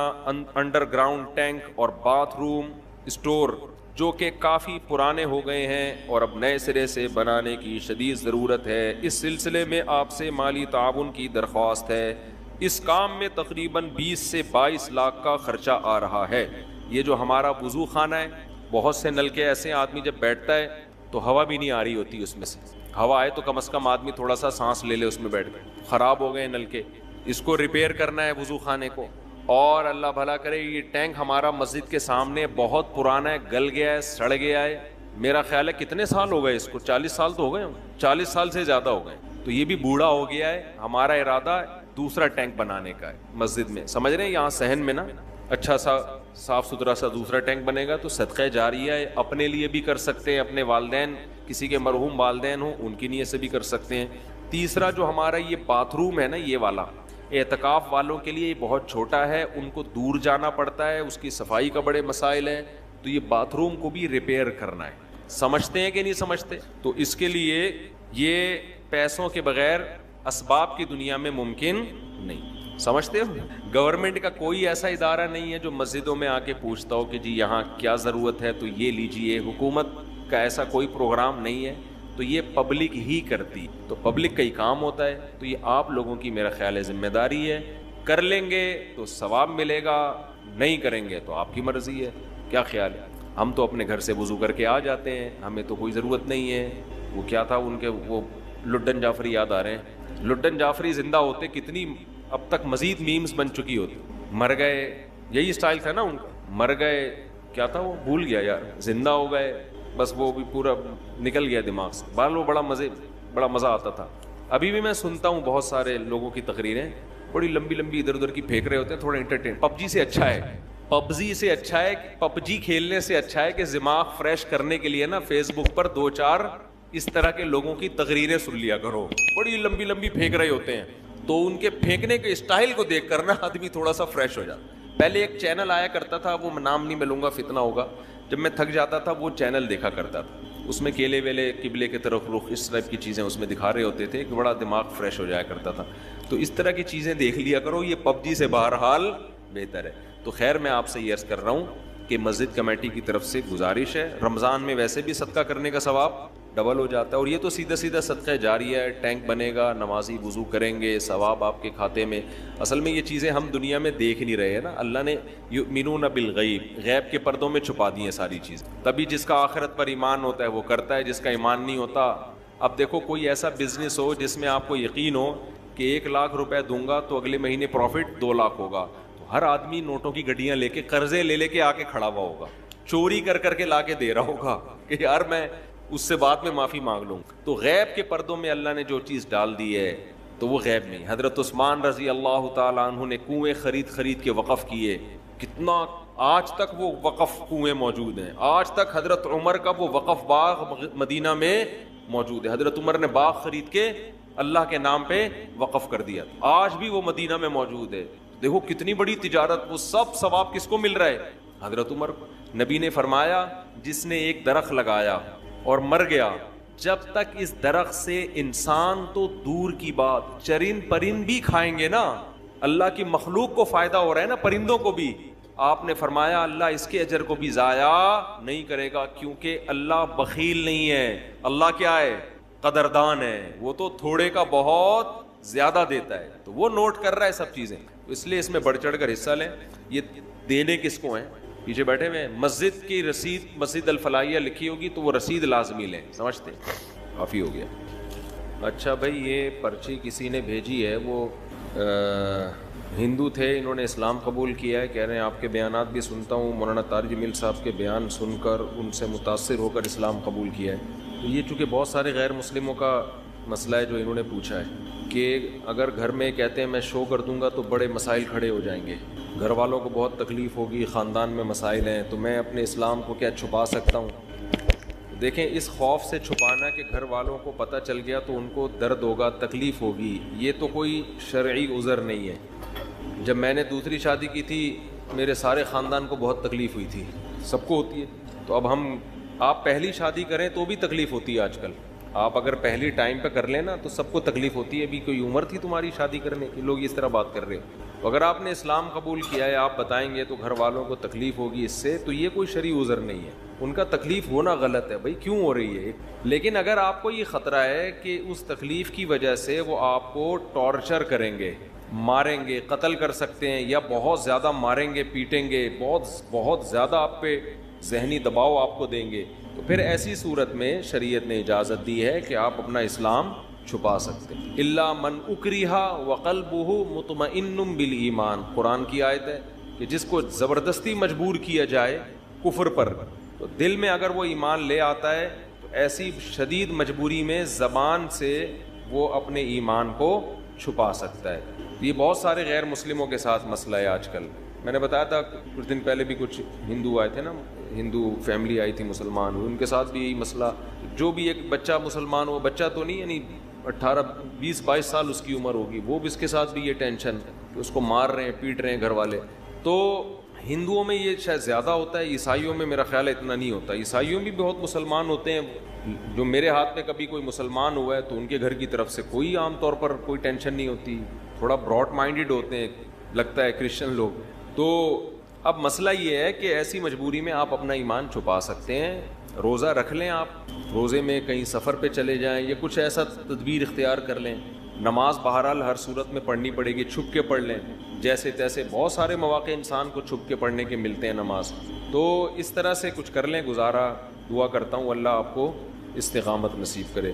انڈر گراؤنڈ ٹینک اور باتھ روم اسٹور جو کہ کافی پرانے ہو گئے ہیں اور اب نئے سرے سے بنانے کی شدید ضرورت ہے. اس سلسلے میں آپ سے مالی تعاون کی درخواست ہے. اس کام میں تقریباً 20 سے 22 لاکھ کا خرچہ آ رہا ہے. یہ جو ہمارا وضو خانہ ہے, بہت سے نلکے ایسے ہیں آدمی جب بیٹھتا ہے تو ہوا بھی نہیں آ رہی ہوتی اس میں سے. ہوا آئے تو کم از کم آدمی تھوڑا سا سانس لے لے اس میں بیٹھ کے. خراب ہو گئے نلکے, اس کو ریپیئر کرنا ہے وضو خانے کو. اور اللہ بھلا کرے, یہ ٹینک ہمارا مسجد کے سامنے بہت پرانا ہے, گل گیا ہے, سڑ گیا ہے. میرا خیال ہے کتنے سال ہو گئے اس کو, 40 سال تو ہو گئے, 40 سال سے زیادہ ہو گئے. تو یہ بھی بوڑھا ہو گیا ہے. ہمارا ارادہ دوسرا ٹینک بنانے کا ہے مسجد میں, سمجھ رہے ہیں, یہاں صحن میں نا اچھا سا صاف ستھرا سا دوسرا ٹینک بنے گا. تو صدقہ جاریہ ہے, اپنے لیے بھی کر سکتے ہیں, اپنے والدین, کسی کے مرحوم والدین ہوں ان کی نیت سے بھی کر سکتے ہیں. تیسرا جو ہمارا یہ باتھ روم ہے نا, یہ والا اعتکاف والوں کے لیے بہت چھوٹا ہے, ان کو دور جانا پڑتا ہے, اس کی صفائی کا بڑے مسائل ہیں. تو یہ باتھ روم کو بھی ریپیئر کرنا ہے. سمجھتے ہیں کہ نہیں سمجھتے؟ تو اس کے لیے یہ پیسوں کے بغیر اسباب کی دنیا میں ممکن نہیں. سمجھتے ہو؟ گورنمنٹ کا کوئی ایسا ادارہ نہیں ہے جو مسجدوں میں آ کے پوچھتا ہو کہ جی یہاں کیا ضرورت ہے تو یہ لیجئے. حکومت کا ایسا کوئی پروگرام نہیں ہے. تو یہ پبلک ہی کرتی, تو پبلک کا ہی کام ہوتا ہے. تو یہ آپ لوگوں کی میرا خیال ہے ذمہ داری ہے. کر لیں گے تو ثواب ملے گا, نہیں کریں گے تو آپ کی مرضی ہے. کیا خیال ہے؟ ہم تو اپنے گھر سے وضو کر کے آ جاتے ہیں, ہمیں تو کوئی ضرورت نہیں ہے. وہ کیا تھا ان کے, وہ لڈن جعفری یاد آ رہے ہیں. لڈن جعفری زندہ ہوتے کتنی اب تک مزید میمز بن چکی ہوتی. مر گئے, یہی اسٹائل تھا نا ان کا, مر گئے, کیا تھا وہ بھول گیا یار, زندہ ہو گئے, بس وہ بھی پورا نکل گیا دماغ سے. بال وہ بڑا مزہ آتا تھا. ابھی بھی میں سنتا ہوں بہت سارے لوگوں کی تقریریں, بڑی لمبی لمبی ادھر ادھر کی پھینک رہے ہوتے ہیں, تھوڑا انٹرٹین. پب جی سے اچھا ہے, پبجی سے اچھا ہے, پب جی کھیلنے سے اچھا ہے کہ دماغ فریش کرنے کے لیے نا فیس بک پر 2-4 اس طرح کے لوگوں کی تقریریں سن لیا کرو. بڑی لمبی لمبی پھینک رہے ہوتے ہیں, تو ان کے پھینکنے کے اسٹائل کو دیکھ کر نا آدمی تھوڑا سا فریش ہو جاتا. پہلے ایک چینل آیا کرتا تھا, وہ نام نہیں میں لوں گا فتنہ ہوگا, جب میں تھک جاتا تھا وہ چینل دیکھا کرتا تھا. اس میں کیلے ویلے, قبلے کی طرف رخ, اس ٹائپ کی چیزیں اس میں دکھا رہے ہوتے تھے کہ بڑا دماغ فریش ہو جایا کرتا تھا. تو اس طرح کی چیزیں دیکھ لیا کرو, یہ پب جی سے بہرحال بہتر ہے. تو خیر میں آپ سے یہ عرض کر رہا ہوں کہ مسجد کمیٹی کی طرف سے گزارش ہے, رمضان میں ویسے بھی صدقہ کرنے کا ثواب ڈبل ہو جاتا ہے, اور یہ تو سیدھا سیدھا صدقہ جاریہ ہے. ٹینک بنے گا, نمازی وضو کریں گے, ثواب آپ کے کھاتے میں. اصل میں یہ چیزیں ہم دنیا میں دیکھ نہیں رہے ہیں نا, اللہ نے یؤمنون بالغیب, غیب کے پردوں میں چھپا دی ہیں ساری چیزیں. تبھی جس کا آخرت پر ایمان ہوتا ہے وہ کرتا ہے, جس کا ایمان نہیں ہوتا. اب دیکھو کوئی ایسا بزنس ہو جس میں آپ کو یقین ہو کہ 1 لاکھ روپے دوں گا تو اگلے مہینے پروفٹ 2 لاکھ ہوگا, تو ہر آدمی نوٹوں کی گڈیاں لے کے, قرضے لے کے آ کے کھڑا ہوا ہوگا, چوری کر کے لا کے دے رہا ہوگا کہ یار میں اس سے بعد میں معافی مانگ لوں. تو غیب کے پردوں میں اللہ نے جو چیز ڈال دی ہے تو وہ غیب نہیں. حضرت عثمان رضی اللہ تعالیٰ عنہ نے کنویں خرید کے وقف کیے, کتنا آج تک وہ وقف کنویں موجود ہیں. آج تک حضرت عمر کا وہ وقف باغ مدینہ میں موجود ہے. حضرت عمر نے باغ خرید کے اللہ کے نام پہ وقف کر دیا, آج بھی وہ مدینہ میں موجود ہے. دیکھو کتنی بڑی تجارت, وہ سب ثواب کس کو مل رہا ہے؟ حضرت عمر. نبی نے فرمایا جس نے ایک درخت لگایا اور مر گیا, جب تک اس درخت سے انسان تو دور کی بات, چرند پرند بھی کھائیں گے نا, اللہ کی مخلوق کو فائدہ ہو رہا ہے نا, پرندوں کو بھی. آپ نے فرمایا اللہ اس کے اجر کو بھی ضائع نہیں کرے گا, کیونکہ اللہ بخیل نہیں ہے. اللہ کیا ہے؟ قدردان ہے, وہ تو تھوڑے کا بہت زیادہ دیتا ہے, تو وہ نوٹ کر رہا ہے سب چیزیں, اس لیے اس میں بڑھ چڑھ کر حصہ لیں. یہ دینے کس کو ہیں؟ پیچھے بیٹھے ہوئے ہیں. مسجد کی رسید, مسجد الفلاحیہ لکھی ہوگی تو وہ رسید لازمی لیں, سمجھتے ہیں؟ کافی ہو گیا. اچھا بھائی, یہ پرچی کسی نے بھیجی ہے, وہ ہندو تھے, انہوں نے اسلام قبول کیا ہے, کہہ رہے ہیں آپ کے بیانات بھی سنتا ہوں, مولانا طارق جمیل صاحب کے بیان سن کر ان سے متاثر ہو کر اسلام قبول کیا ہے. تو یہ چونکہ بہت سارے غیر مسلموں کا مسئلہ ہے جو انہوں نے پوچھا ہے کہ اگر گھر میں کہتے ہیں میں شو کر دوں گا تو بڑے مسائل کھڑے ہو جائیں گے, گھر والوں کو بہت تکلیف ہوگی, خاندان میں مسائل ہیں, تو میں اپنے اسلام کو کیا چھپا سکتا ہوں؟ دیکھیں, اس خوف سے چھپانا کہ گھر والوں کو پتہ چل گیا تو ان کو درد ہوگا, تکلیف ہوگی, یہ تو کوئی شرعی عذر نہیں ہے. جب میں نے دوسری شادی کی تھی میرے سارے خاندان کو بہت تکلیف ہوئی تھی, سب کو ہوتی ہے. تو اب آپ پہلی شادی کریں تو بھی تکلیف ہوتی ہے آج کل, آپ اگر پہلی ٹائم پہ کر لیں نا تو سب کو تکلیف ہوتی ہے. ابھی کوئی عمر تھی تمہاری شادی کرنے کی, لوگ اس طرح بات کر رہے ہو. اگر آپ نے اسلام قبول کیا ہے, آپ بتائیں گے تو گھر والوں کو تکلیف ہوگی اس سے, تو یہ کوئی شرعی عذر نہیں ہے. ان کا تکلیف ہونا غلط ہے بھائی, کیوں ہو رہی ہے؟ لیکن اگر آپ کو یہ خطرہ ہے کہ اس تکلیف کی وجہ سے وہ آپ کو ٹارچر کریں گے, ماریں گے, قتل کر سکتے ہیں, یا بہت زیادہ ماریں گے, پیٹیں گے, بہت زیادہ آپ پہ ذہنی دباؤ آپ کو دیں گے, تو پھر ایسی صورت میں شریعت نے اجازت دی ہے کہ آپ اپنا اسلام چھپا سکتے ہیں. الا من اکرہ وقلبہ مطمئن بالایمان, قرآن کی آیت ہے کہ جس کو زبردستی مجبور کیا جائے کفر پر, تو دل میں اگر وہ ایمان لے آتا ہے تو ایسی شدید مجبوری میں زبان سے وہ اپنے ایمان کو چھپا سکتا ہے. یہ بہت سارے غیر مسلموں کے ساتھ مسئلہ ہے آج کل. میں نے بتایا تھا کچھ دن پہلے بھی کچھ ہندو آئے تھے نا, ہندو فیملی آئی تھی مسلمان, ان کے ساتھ بھی یہی مسئلہ. جو بھی ایک بچہ مسلمان ہو, بچہ تو نہیں, یعنی 18 20 22 سال اس کی عمر ہوگی, وہ بھی اس کے ساتھ بھی یہ ٹینشن کہ اس کو مار رہے ہیں, پیٹ رہے ہیں گھر والے. تو ہندوؤں میں یہ شاید زیادہ ہوتا ہے, عیسائیوں میں میرا خیال ہے اتنا نہیں ہوتا. عیسائیوں میں بھی بہت مسلمان ہوتے ہیں, جو میرے ہاتھ میں کبھی کوئی مسلمان ہوا ہے تو ان کے گھر کی طرف سے کوئی عام طور پر کوئی ٹینشن نہیں ہوتی, تھوڑا براڈ مائنڈڈ ہوتے ہیں لگتا ہے کرسچن لوگ. تو اب مسئلہ یہ ہے کہ ایسی مجبوری میں آپ اپنا ایمان چھپا سکتے ہیں. روزہ رکھ لیں, آپ روزے میں کہیں سفر پہ چلے جائیں یا کچھ ایسا تدبیر اختیار کر لیں. نماز بہرحال ہر صورت میں پڑھنی پڑے گی, چھپ کے پڑھ لیں, جیسے تیسے بہت سارے مواقع انسان کو چھپ کے پڑھنے کے ملتے ہیں نماز. تو اس طرح سے کچھ کر لیں گزارا. دعا کرتا ہوں اللہ آپ کو استقامت نصیب کرے.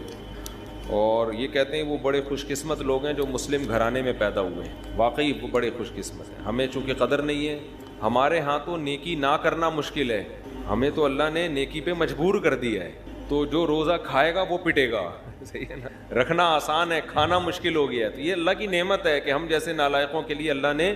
اور یہ کہتے ہیں وہ بڑے خوش قسمت لوگ ہیں جو مسلم گھرانے میں پیدا ہوئے ہیں. واقعی وہ بڑے خوش قسمت ہیں. ہمیں چونکہ قدر نہیں ہے, ہمارے ہاں تو نیکی نہ کرنا مشکل ہے, ہمیں تو اللہ نے نیکی پہ مجبور کر دیا ہے. تو جو روزہ کھائے گا وہ پٹے گا, صحیح ہے نا. رکھنا آسان ہے, کھانا مشکل ہو گیا ہے. تو یہ اللہ کی نعمت ہے کہ ہم جیسے نالائقوں کے لیے اللہ نے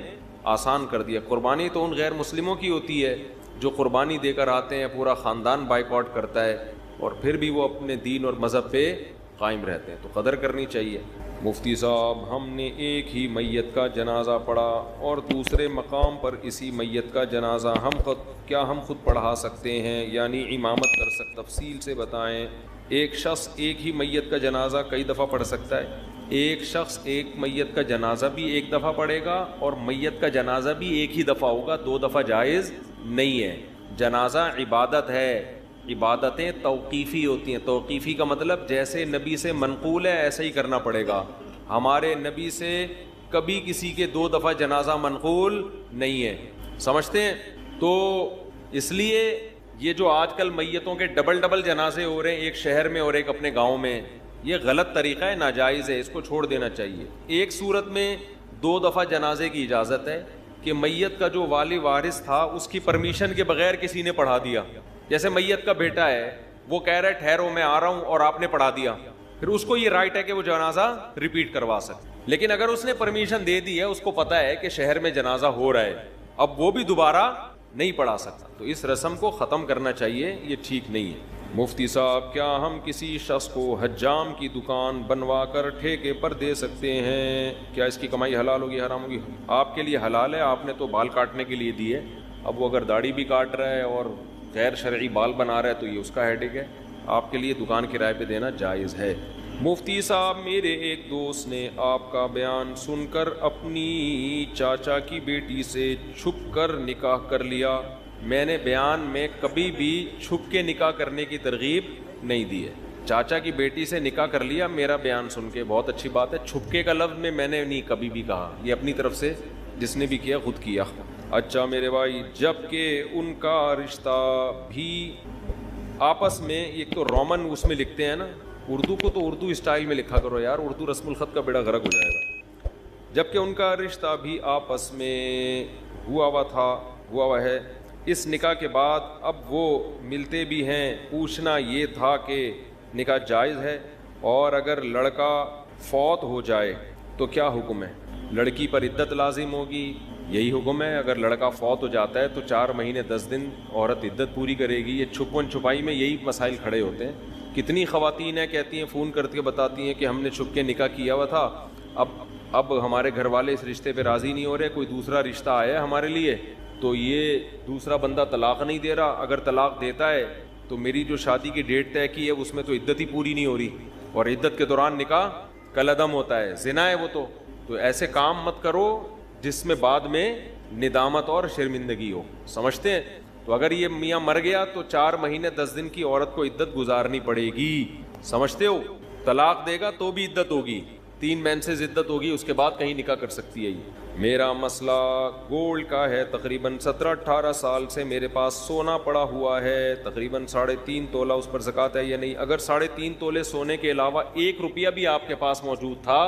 آسان کر دیا. قربانی تو ان غیر مسلموں کی ہوتی ہے جو قربانی دے کر آتے ہیں, پورا خاندان بائیکاٹ کرتا ہے, اور پھر بھی وہ اپنے دین اور مذہب پہ قائم رہتے ہیں. تو قدر کرنی چاہیے. مفتی صاحب, ہم نے ایک ہی میت کا جنازہ پڑھا اور دوسرے مقام پر اسی میت کا جنازہ ہم خود پڑھا سکتے ہیں, یعنی امامت کر سکتے؟ تفصیل سے بتائیں. ایک شخص ایک ہی میت کا جنازہ کئی دفعہ پڑھ سکتا ہے. ایک شخص ایک میت کا جنازہ بھی ایک دفعہ پڑھے گا اور میت کا جنازہ بھی ایک ہی دفعہ ہوگا, 2 دفعہ جائز نہیں ہے. جنازہ عبادت ہے, عبادتیں توقیفی ہوتی ہیں. توقیفی کا مطلب جیسے نبی سے منقول ہے ایسے ہی کرنا پڑے گا. ہمارے نبی سے کبھی کسی کے 2 دفعہ جنازہ منقول نہیں ہے, سمجھتے ہیں. تو اس لیے یہ جو آج کل میتوں کے ڈبل جنازے ہو رہے ہیں, ایک شہر میں اور ایک اپنے گاؤں میں, یہ غلط طریقہ ہے, ناجائز ہے, اس کو چھوڑ دینا چاہیے. ایک صورت میں 2 دفعہ جنازے کی اجازت ہے کہ میت کا جو والی وارث تھا اس کی پرمیشن کے بغیر کسی نے پڑھا دیا. جیسے میت کا بیٹا ہے, وہ کہہ رہا ہے ٹھہرو میں آ رہا ہوں, اور آپ نے پڑھا دیا, پھر اس کو یہ رائٹ ہے کہ وہ جنازہ ریپیٹ کروا سکے. لیکن اگر اس نے پرمیشن دے دی ہے, اس کو پتا ہے کہ شہر میں جنازہ ہو رہا ہے, اب وہ بھی دوبارہ نہیں پڑھا سکتا. تو اس رسم کو ختم کرنا چاہیے, یہ ٹھیک نہیں ہے. مفتی صاحب, کیا ہم کسی شخص کو حجام کی دکان بنوا کر ٹھیکے پر دے سکتے ہیں؟ کیا اس کی کمائی حلال ہوگی حرام ہوگی؟ آپ کے لیے حلال ہے, آپ نے تو بال کاٹنے کے لیے دی ہے. اب وہ اگر داڑھی بھی کاٹ رہا ہے اور غیر شرعی بال بنا رہا ہے تو یہ اس کا ہیڈک ہے. آپ کے لیے دکان کرائے پہ دینا جائز ہے. مفتی صاحب, میرے ایک دوست نے آپ کا بیان سن کر اپنی چاچا کی بیٹی سے چھپ کر نکاح کر لیا. میں نے بیان میں کبھی بھی چھپ کے نکاح کرنے کی ترغیب نہیں دی ہے. چاچا کی بیٹی سے نکاح کر لیا, میرا بیان سن کے بہت اچھی بات ہے, چھپکے کا لفظ میں نے نہیں کبھی بھی کہا, یہ اپنی طرف سے جس نے بھی کیا خود کیا. اچھا میرے بھائی, جب کہ ان کا رشتہ بھی آپس میں, ایک تو رومن اس میں لکھتے ہیں نا, اردو کو تو اردو اسٹائل میں لکھا کرو یار, اردو رسم الخط کا بیڑا غرق ہو جائے گا. جب کہ ان کا رشتہ بھی آپس میں ہوا ہوا ہے, اس نکاح کے بعد اب وہ ملتے بھی ہیں. پوچھنا یہ تھا کہ نکاح جائز ہے, اور اگر لڑکا فوت ہو جائے تو کیا حکم ہے؟ لڑکی پر عدت لازم ہوگی, یہی حکم ہے. اگر لڑکا فوت ہو جاتا ہے تو 4 مہینے 10 دن عورت عدت پوری کرے گی. یہ چھپن چھپائی میں یہی مسائل کھڑے ہوتے ہیں. کتنی خواتین ہیں کہتی ہیں, فون کر کے بتاتی ہیں کہ ہم نے چھپ کے نکاح کیا ہوا تھا, اب ہمارے گھر والے اس رشتے پہ راضی نہیں ہو رہے, کوئی دوسرا رشتہ آیا ہے ہمارے لیے, تو یہ دوسرا بندہ طلاق نہیں دے رہا. اگر طلاق دیتا ہے تو میری جو شادی کی ڈیٹ طے کی ہے اس میں تو عدت ہی پوری نہیں ہو رہی, اور عدت کے دوران نکاح کالعدم ہوتا ہے, زنا ہے وہ. تو ایسے کام مت کرو جس میں بعد میں ندامت اور شرمندگی ہو, سمجھتے ہیں؟ تو اگر یہ میاں مر گیا تو 4 مہینے 10 دن کی عورت کو عدت گزارنی پڑے گی, سمجھتے ہو؟ طلاق دے گا تو بھی عدت ہوگی, 3 مینسز عدت ہوگی, اس کے بعد کہیں نکاح کر سکتی ہے. میرا مسئلہ گولڈ کا ہے, تقریباً 17-18 سال سے میرے پاس سونا پڑا ہوا ہے, تقریباً 3.5 تولہ, اس پر زکوٰۃ ہے یا نہیں؟ اگر 3.5 تولے سونے کے علاوہ 1 روپیہ بھی آپ کے پاس موجود تھا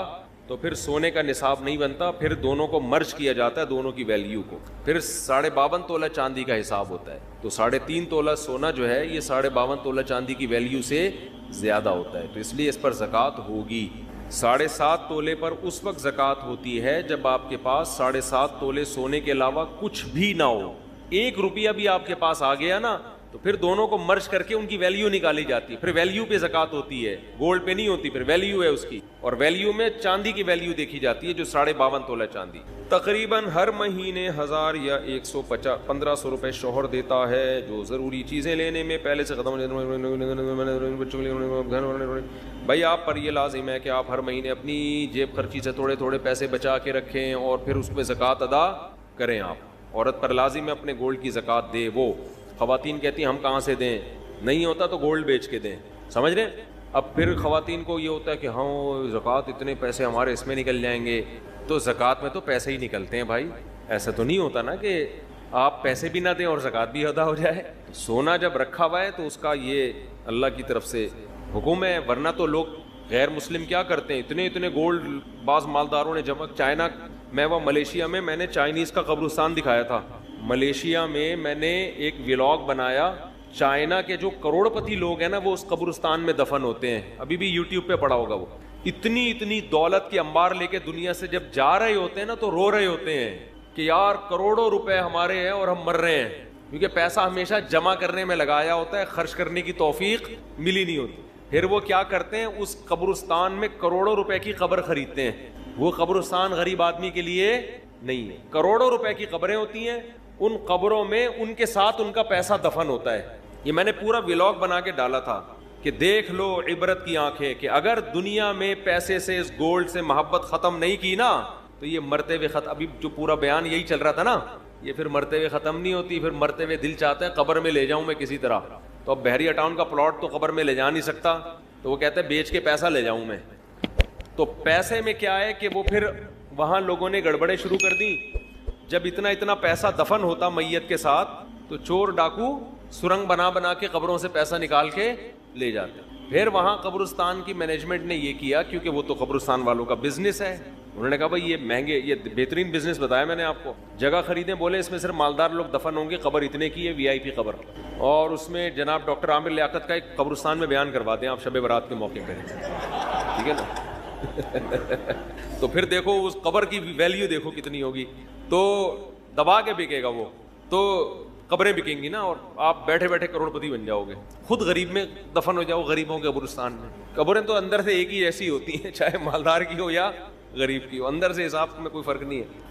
تو پھر سونے کا نصاب نہیں بنتا, پھر دونوں کو مرج کیا جاتا ہے, دونوں کی ویلیو کو, پھر 52.5 تولہ چاندی کا حساب ہوتا ہے. تو 3.5 تولہ سونا جو ہے یہ 52.5 تولہ چاندی کی ویلیو سے زیادہ ہوتا ہے, تو اس لیے اس پر زکوٰۃ ہوگی. 7.5 تولے پر اس وقت زکوٰۃ ہوتی ہے جب آپ کے پاس 7.5 تولے سونے کے علاوہ کچھ بھی نہ ہو. 1 روپیہ بھی آپ کے پاس آ گیا نا تو پھر دونوں کو مرج کر کے ان کی ویلیو نکالی جاتی ہے, پھر ویلیو پہ زکوٰۃ ہوتی ہے, گولڈ پہ نہیں ہوتی, پھر ویلیو ہے اس کی, اور ویلیو میں چاندی کی ویلیو دیکھی جاتی ہے جو 52.5 تولہ چاندی. تقریباً ہر مہینے 1000 یا 1500 روپے شوہر دیتا ہے جو ضروری چیزیں لینے میں پہلے سے ختم. بھائی آپ پر یہ لازم ہے کہ آپ ہر مہینے اپنی جیب خرچی سے تھوڑے تھوڑے پیسے بچا کے رکھیں اور پھر اس پہ زکوٰۃ ادا کریں. آپ عورت پر لازم ہے اپنے گولڈ کی زکوٰۃ دے. وہ خواتین کہتی ہیں ہم کہاں سے دیں, نہیں ہوتا تو گولڈ بیچ کے دیں, سمجھ رہے ہیں؟ اب پھر خواتین کو یہ ہوتا ہے کہ ہاں زکوٰۃ اتنے پیسے ہمارے اس میں نکل جائیں گے, تو زکوٰۃ میں تو پیسے ہی نکلتے ہیں بھائی, ایسا تو نہیں ہوتا نا کہ آپ پیسے بھی نہ دیں اور زکوٰۃ بھی ادا ہو جائے. سونا جب رکھا ہوا ہے تو اس کا یہ اللہ کی طرف سے حکم ہے, ورنہ تو لوگ غیر مسلم کیا کرتے ہیں, اتنے گولڈ بعض مالداروں نے جمع. چائنا میں وہ ملیشیا میں نے چائنیز کا قبرستان دکھایا تھا. ملیشیا میں نے ایک ولاگ بنایا, چائنا کے جو کروڑ پتی لوگ ہیں نا وہ اس قبرستان میں دفن ہوتے ہیں, ابھی بھی یوٹیوب پہ پڑا ہوگا. وہ اتنی دولت کی انبار لے کے دنیا سے جب جا رہے ہوتے ہیں نا تو رو رہے ہوتے ہیں کہ یار کروڑوں روپے ہمارے ہیں اور ہم مر رہے ہیں, کیونکہ پیسہ ہمیشہ جمع کرنے میں لگایا ہوتا ہے, خرچ کرنے کی توفیق ملی نہیں ہوتی. پھر وہ کیا کرتے ہیں, اس قبرستان میں کروڑوں روپے کی قبر خریدتے ہیں. وہ قبرستان غریب آدمی کے لیے نہیں ہے, کروڑوں روپے کی قبریں ہوتی ہیں, ان قبروں میں ان کے ساتھ ان کا پیسہ دفن ہوتا ہے. یہ میں نے پورا ولاگ بنا کے ڈالا تھا کہ دیکھ لو عبرت کی آنکھیں, کہ اگر دنیا میں پیسے سے, اس گولڈ سے محبت ختم نہیں کی نا تو یہ مرتے ہوئے ختم. ابھی جو پورا بیان یہی چل رہا تھا نا, یہ پھر مرتے ہوئے ختم نہیں ہوتی, پھر مرتے ہوئے دل چاہتا ہے قبر میں لے جاؤں میں کسی طرح. تو اب بحریہ ٹاؤن کا پلاٹ تو قبر میں لے جا نہیں سکتا, تو وہ کہتے ہیں بیچ کے پیسہ لے جاؤں میں. تو پیسے میں کیا ہے کہ وہ پھر وہاں لوگوں نے گڑبڑیں شروع کر دی. جب اتنا پیسہ دفن ہوتا میت کے ساتھ تو چور ڈاکو سرنگ بنا کے قبروں سے پیسہ نکال کے لے جاتے. پھر وہاں قبرستان کی مینجمنٹ نے یہ کیا, کیونکہ وہ تو قبرستان والوں کا بزنس ہے, انہوں نے کہا بھائی یہ مہنگے, یہ بہترین بزنس بتایا میں نے آپ کو, جگہ خریدیں, بولے اس میں صرف مالدار لوگ دفن ہوں گے, قبر اتنے کی ہے, VIP قبر. اور اس میں جناب ڈاکٹر عامر لیاقت کا ایک قبرستان میں بیان کروا دیں آپ شب برات کے موقع پہ, ٹھیک ہے نا. تو پھر دیکھو اس قبر کی ویلیو دیکھو کتنی ہوگی, تو دبا کے بکے گا وہ, تو قبریں بکیں گی نا, اور آپ بیٹھے بیٹھے کروڑ پتی بن جاؤ گے, خود غریب میں دفن ہو جاؤ, غریبوں کے قبرستان میں. قبریں تو اندر سے ایک ہی ایسی ہوتی ہیں, چاہے مالدار کی ہو یا غریب کی ہو, اندر سے حساب میں کوئی فرق نہیں ہے.